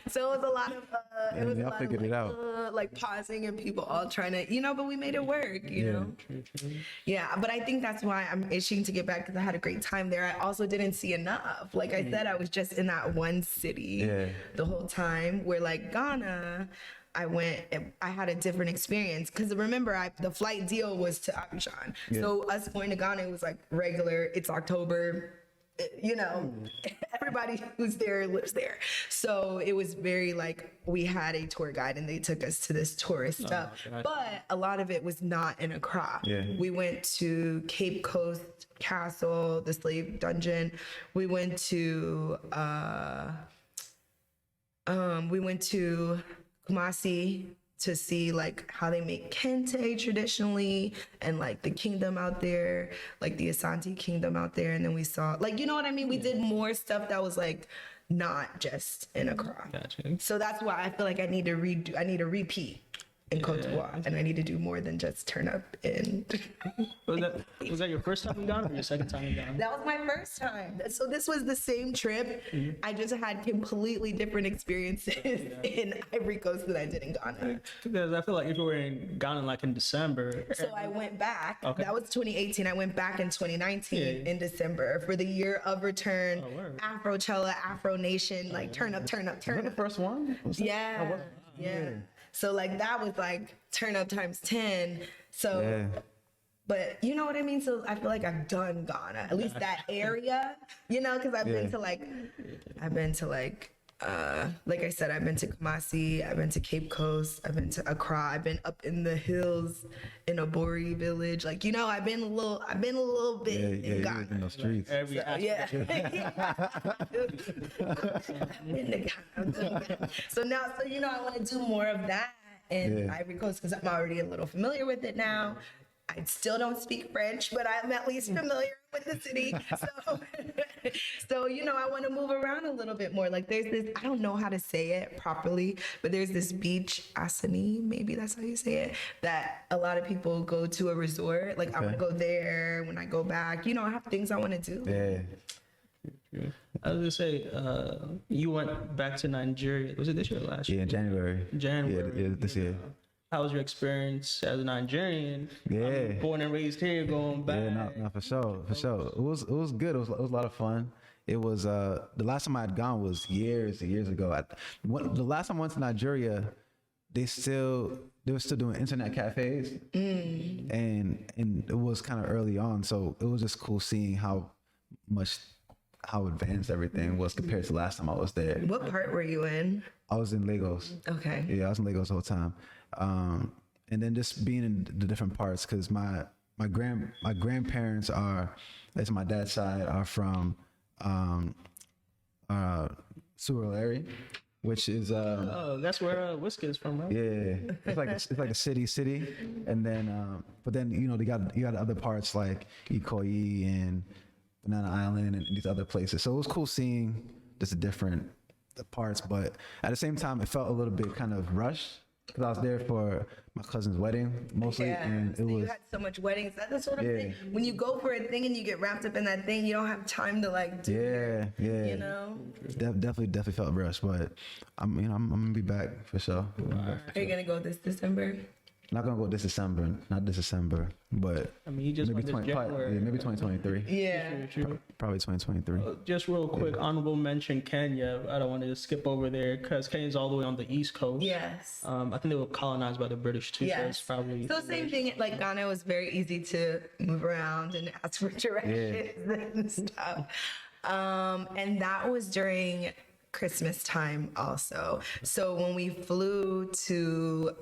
So it was a lot of, y'all figured it out. like pausing and people all trying to, you know, but we made it work, you know? Yeah, but I think that's why I'm itching to get back, because I had a great time there. I also didn't see enough. Like I said, I was just in that one city the whole time, where like Ghana, I had a different experience, because remember, the flight deal was to Abidjan. So us going to Ghana was like regular, it's October, you know, everybody who's there lives there. So it was very like, we had a tour guide and they took us to this tourist stuff, but a lot of it was not in Accra. We went to Cape Coast Castle, the slave dungeon. We went to Kumasi to see like how they make kente traditionally, and like the kingdom out there, like the Asante kingdom out there. And then we saw, like, you know what I mean? We did more stuff that was like not just in Accra. Gotcha. So that's why I feel like I need to repeat in Cote d'Ivoire, and I need to do more than just turn up in. Was that your first time in Ghana or your second time in Ghana? That was my first time. So this was the same trip. I just had completely different experiences in Ivory Coast than I did in Ghana. Because I feel like if you were in Ghana like in December. So I went back. Okay. That was 2018. I went back in 2019 in December for the year of return. Afrochella, Afro Nation, like turn up, turn up, turn Was that up. the first one? Yeah. So like that was like turn up times 10. So, but you know what I mean? So I feel like I've done Ghana, at least that area, you know, because I've been to like I said, I've been to Kumasi, I've been to Cape Coast, I've been to Accra, I've been up in the hills in Abori village. Like, you know, I've been a little bit in Ghana. In the streets. Every Yeah. So now, you know, I want to do more of that in Ivory Coast, because I'm already a little familiar with it now. I still don't speak French, but I'm at least familiar with the city. So you know, I want to move around a little bit more. Like there's this, I don't know how to say it properly, but there's this beach, Asani, maybe that's how you say it, that a lot of people go to a resort. Like I want to go there when I go back. You know, I have things I want to do. I was gonna say, you went back to Nigeria. Was it this year or last year? Yeah, in January. January. Yeah, this year. How was your experience as a Nigerian? Yeah. Born and raised here, going back. Yeah, no, for sure. It was good. It was a lot of fun. It was the last time I had gone was years and years ago. The last time I went to Nigeria, they were still doing internet cafes, and it was kind of early on. So it was just cool seeing how advanced everything was compared to last time I was there. What part were you in? I was in Lagos. Okay. Yeah, I was in Lagos the whole time. And then just being in the different parts, because my grandparents are, that's my dad's side, are from Surulere, which is Oh, that's where Whiskey is from, right? yeah, it's like a city, and then but then you know you got other parts like Ikoyi and Banana Island and these other places. So it was cool seeing just the different parts, but at the same time it felt a little bit kind of rushed, because I was there for my cousin's wedding mostly, and so it was. You had so much weddings. That's what I'm saying. When you go for a thing and you get wrapped up in that thing, you don't have time to like do Yeah. you know? Definitely felt rushed, but I'm gonna be back for sure. Are you gonna go this December? Not gonna go this December, not this December, but I mean, you just maybe went this January. maybe 2023. Yeah. True. Probably 2023. Just real quick, honorable mention Kenya. I don't want to just skip over there because Kenya's all the way on the East Coast. Yes. I think they were colonized by the British too. So it's Yes. probably So same thing, like Ghana was very easy to move around and ask for directions and stuff. And that was during Christmas time also. So when we flew to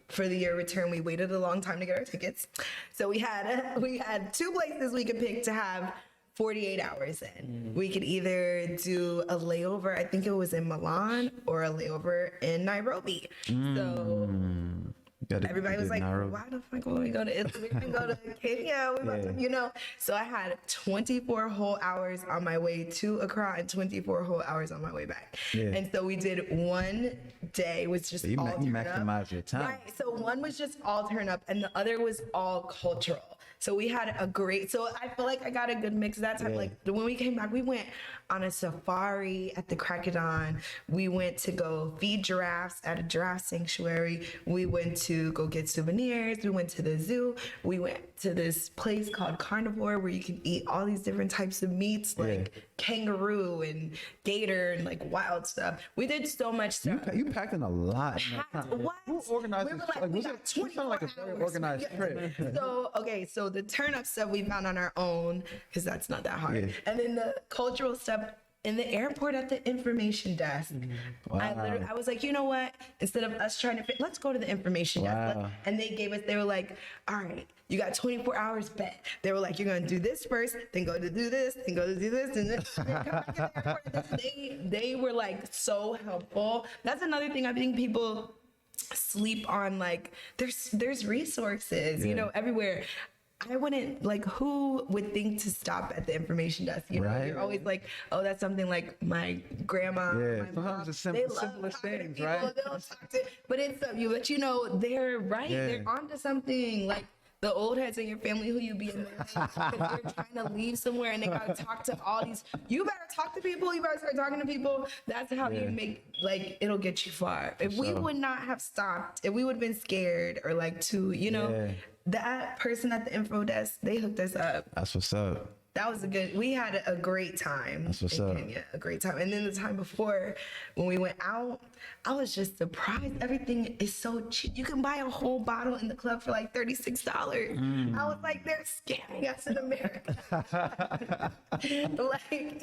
for the year return, we waited a long time to get our tickets. So we had 2 places we could pick to have 48 hours in. We could either do a layover, I think it was in Milan, or a layover in Nairobi. So everybody was like, why the fuck would we go to Italy? We can go to Kenya, So I had 24 whole hours on my way to Accra and 24 whole hours on my way back. Yeah. And so we did one day was just You all turned up. maximize your time. Right. So one was just all turn up and the other was all cultural. So we had so I feel like I got a good mix of that time. Yeah. Like when we came back, we went on a safari at the Crocodile. We went to go feed giraffes at a giraffe sanctuary. We went to go get souvenirs. We went to the zoo. We went to this place called Carnivore where you can eat all these different types of meats like kangaroo and gator and like wild stuff. We did so much stuff. You packed in a lot. In that time. What? Who organized We this? were like, we got You sound like a 24 very hours. organized trip. So the turn up stuff we found on our own because that's not that hard. Yeah. And then the cultural stuff in the airport at the information desk. Wow. I was like, you know what? Instead of us trying to let's go to the information desk. Wow. And they were like, all right, you got 24 hours bet. They were like, you're going to do this first, then go to do this, then go to do this. And then come back in the airport. They were like so helpful. That's another thing I think people sleep on. Like there's resources, everywhere. I wouldn't who would think to stop at the information desk? Right. You're always like, oh, that's something like my grandma. Yeah, my sometimes mom, it's they love simplest talking to things, people, right? they'll talk to, but it's they're right. Yeah. They're onto something. Like the old heads in your family who you be in there because they're trying to leave somewhere and they gotta talk to all these. You better talk to people. You better start talking to people. That's how you make it'll get you far. If we would not have stopped, if we would have been scared or that person at the info desk, they hooked us up. That's what's up. That was we had a great time That's what's in up. Kenya, a great time. And then the time before, when we went out, I was just surprised. Everything is so cheap. You can buy a whole bottle in the club for like $36. I was like, they're scamming us in America. Even in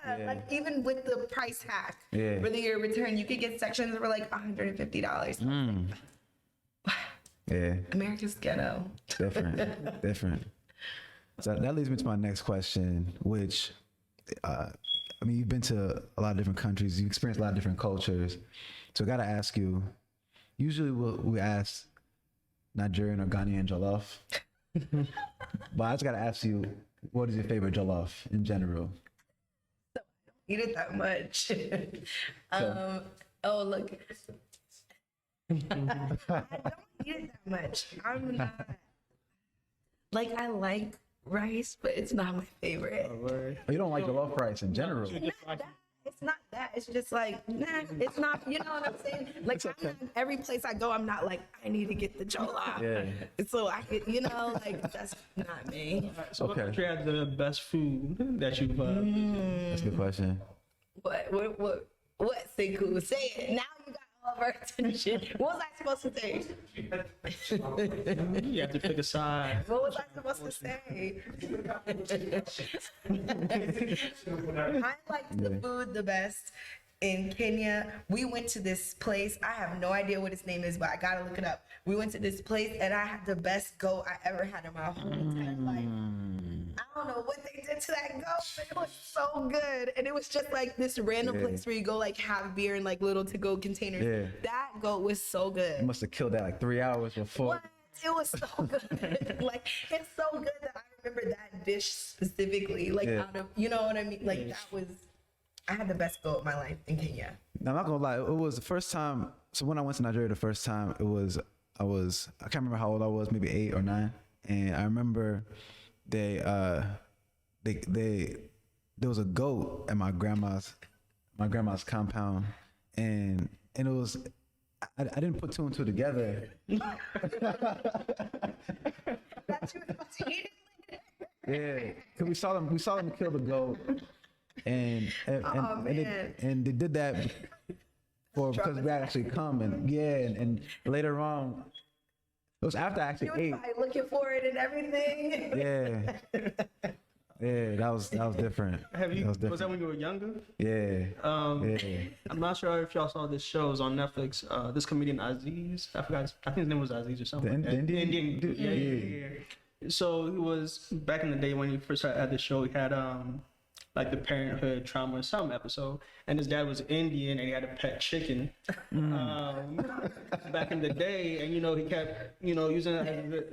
Ghana, even with the price hack for the year return, you could get sections for like $150. Yeah. America's ghetto. Different. So that leads me to my next question, which, you've been to a lot of different countries, you've experienced a lot of different cultures. So I got to ask you, usually we ask Nigerian or Ghanaian jollof, but I just got to ask you, what is your favorite jollof in general? Eat it that much. Oh, look. I don't eat it that much. I'm not. I like rice, but it's not my favorite. You don't like jollof rice in general? It's not that. It's just it's not, you know what I'm saying? Every place I go, I'm not like, I need to get the jollof. Yeah. So I could, that's not me. So what country has the best food that you've That's a good question. What, Sekou? Say it. Now you got all of our attention. What was I supposed to say? you have to pick a side. What was I supposed to say? I liked the food the best in Kenya. We went to this place. I have no idea what its name is, but I gotta look it up. We went to this place and I had the best goat I ever had in my whole entire life. I don't know what they did to that goat, but it was so good. And it was just this random place where you go have beer in little to-go containers. Yeah. That goat was so good. You must have killed that 3 hours before. What? It was so good. It's so good that I remember that dish specifically. Out of, you know what I mean? That was, I had the best goat of my life in Kenya. Now, I'm not gonna lie, it was the first time. So when I went to Nigeria the first time, I can't remember how old I was, maybe 8 or 9, and I remember there was a goat at my grandma's compound, and it was, I didn't put two and two together. That you was about to eat it later. Yeah, cause we saw them kill the goat, and Oh, man. and they did that because we actually come and later on, it was after I actually You was ate. probably looking for it and everything. Yeah, yeah, that was different. Have you? That was different. Was that when you were younger? Yeah, yeah. I'm not sure if y'all saw this show. It was on Netflix. This comedian Aziz, I forgot. I think his name was Aziz or something. The Indian dude? Yeah. So he was back in the day when he first had the show. He had like the parenthood trauma or some episode, and his dad was Indian and he had a pet chicken back in the day, and he kept using it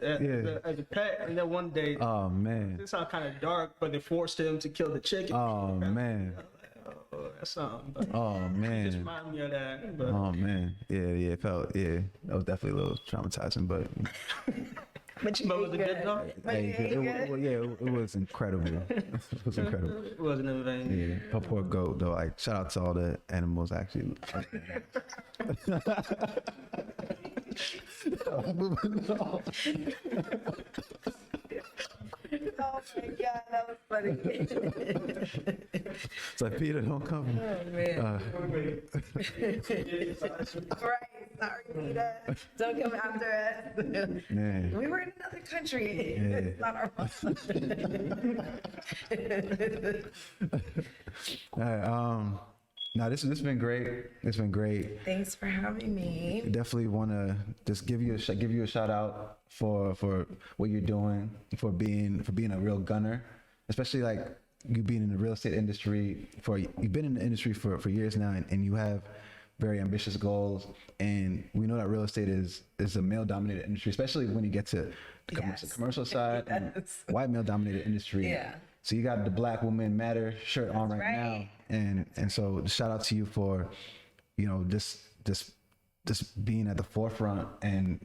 as a pet, and then one day, Oh man. this sounds kind of dark, but they forced him to kill the chicken. Oh man. Oh, that's something. But Oh just man. remind me of that. But Oh man. Yeah. It felt. Yeah. That was definitely a little traumatizing, but. But you But ate was it good good. though? But you ate good. It was incredible. It was incredible. It wasn't in vain. Yeah, poor goat though. Like shout out to all the animals actually. Moving on. Oh my God, that was funny. It's like Peter, don't come. Oh man. Right, sorry, Peter. Don't come after us. Man. We were in another country. Yeah. It's not our fault. All right. No, this has been great. It's been great. Thanks for having me. Definitely want to just give you a shout out for what you're doing, for being a real gunner, especially like you being in the real estate industry you've been in the industry for years now, and you have very ambitious goals. And we know that real estate is a male dominated industry, especially when you get to the Yes. commercial side, and Yes. white male dominated industry. Yeah. So you got the Black Women Matter shirt on right now, right. and so shout out to you for, just being at the forefront and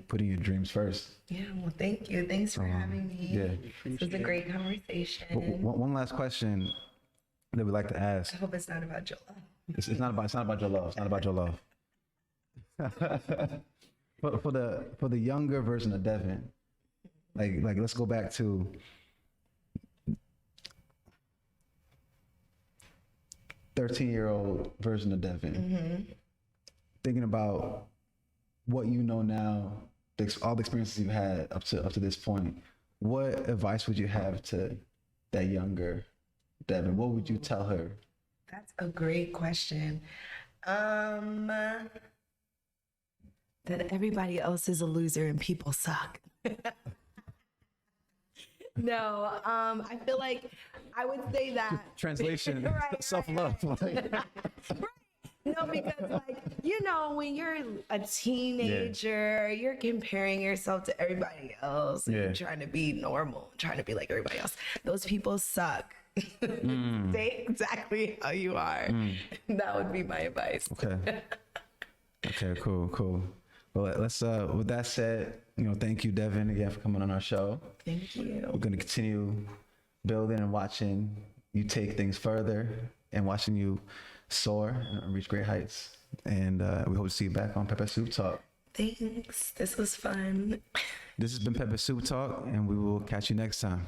putting your dreams first. Yeah, well, thank you. Thanks for having me. Yeah. This was a great conversation. One last question that we like to ask. I hope it's not about Jollof. It's not about your love. It's not about your love. for the younger version of Devon, like let's go back to 13-year-old version of Devon, thinking about what you know now, all the experiences you've had up to this point. What advice would you have to that younger Devon? What would you tell her? That's a great question. That everybody else is a loser and people suck. No, I feel like I would say that. Translation: Right, self-love. Right. No, because when you're a teenager, you're comparing yourself to everybody else. And you're trying to be normal, trying to be like everybody else. Those people suck. Stay exactly how you are. That would be my advice. Okay. Okay. Cool. Well, let's. With that said, thank you, Devon, again for coming on our show. Thank you. We're going to continue building and watching you take things further and watching you soar and reach great heights. And we hope to see you back on Pepper Soup Talk. Thanks. This was fun. This has been Pepper Soup Talk, and we will catch you next time.